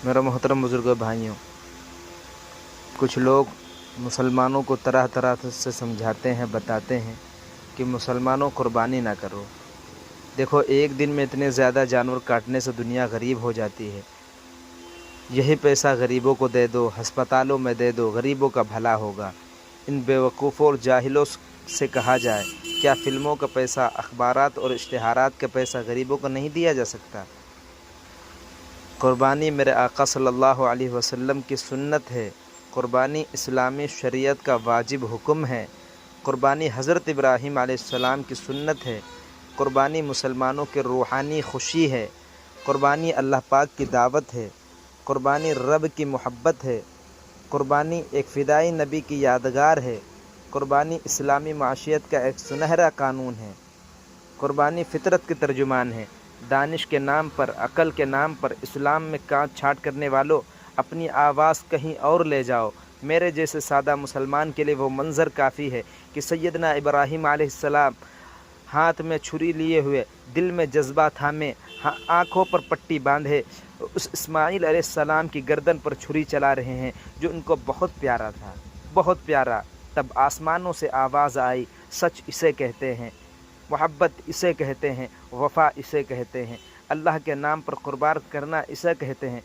میرا محترم بزرگوں بھائیوں، کچھ لوگ مسلمانوں کو طرح طرح سے سمجھاتے ہیں، بتاتے ہیں کہ مسلمانوں قربانی نہ کرو۔ دیکھو، ایک دن میں اتنے زیادہ جانور کاٹنے سے دنیا غریب ہو جاتی ہے۔ یہی پیسہ غریبوں کو دے دو، ہسپتالوں میں دے دو، غریبوں کا بھلا ہوگا۔ ان بیوقوفوں اور جاہلوں سے کہا جائے، کیا فلموں کا پیسہ، اخبارات اور اشتہارات کا پیسہ غریبوں کو نہیں دیا جا سکتا؟ قربانی میرے آقا صلی اللہ علیہ وسلم کی سنت ہے۔ قربانی اسلامی شریعت کا واجب حکم ہے۔ قربانی حضرت ابراہیم علیہ السلام کی سنت ہے۔ قربانی مسلمانوں کی روحانی خوشی ہے۔ قربانی اللہ پاک کی دعوت ہے۔ قربانی رب کی محبت ہے۔ قربانی ایک فدائی نبی کی یادگار ہے۔ قربانی اسلامی معاشیت کا ایک سنہرا قانون ہے۔ قربانی فطرت کے ترجمان ہے۔ دانش کے نام پر، عقل کے نام پر اسلام میں کاٹ چھانٹ کرنے والوں، اپنی آواز کہیں اور لے جاؤ۔ میرے جیسے سادہ مسلمان کے لیے وہ منظر کافی ہے کہ سیدنا ابراہیم علیہ السلام ہاتھ میں چھری لیے ہوئے، دل میں جذبہ تھامے، آنکھوں پر پٹی باندھے اس اسماعیل علیہ السلام کی گردن پر چھری چلا رہے ہیں، جو ان کو بہت پیارا تھا، بہت پیارا۔ تب آسمانوں سے آواز آئی، سچ اسے کہتے ہیں، محبت اسے کہتے ہیں، وفا اسے کہتے ہیں، اللہ کے نام پر قربان کرنا اسے کہتے ہیں۔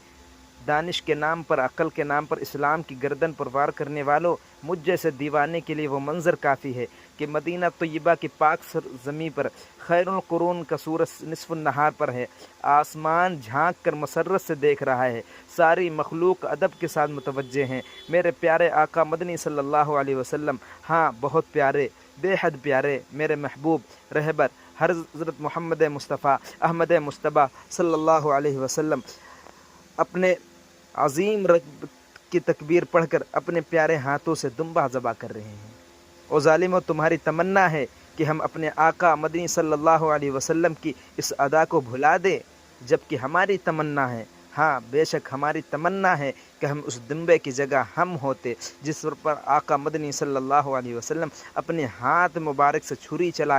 دانش کے نام پر، عقل کے نام پر اسلام کی گردن پر وار کرنے والوں، مجھ جیسے دیوانے کے لیے وہ منظر کافی ہے کہ مدینہ طیبہ کی پاک زمیں پر خیر القرون کا سورج نصف النہار پر ہے۔ آسمان جھانک کر مسرت سے دیکھ رہا ہے، ساری مخلوق ادب کے ساتھ متوجہ ہیں۔ میرے پیارے آقا مدنی صلی اللہ علیہ وسلم، ہاں بہت پیارے، بے حد پیارے، میرے محبوب رہبر حضرت محمد مصطفیٰ احمد مصطفیٰ صلی اللہ علیہ وسلم اپنے عظیم رب کی تکبیر پڑھ کر اپنے پیارے ہاتھوں سے دمبہ ذبح کر رہے ہیں۔ او ظالموں، تمہاری تمنا ہے کہ ہم اپنے آقا مدنی صلی اللہ علیہ وسلم کی اس ادا کو بھلا دیں، جبکہ ہماری تمنا ہے، ہاں بے شک ہماری تمنا ہے کہ ہم اس دمبے کی جگہ ہم ہوتے جس پر آقا مدنی صلی اللہ علیہ وسلم اپنے ہاتھ مبارک سے چھری چلا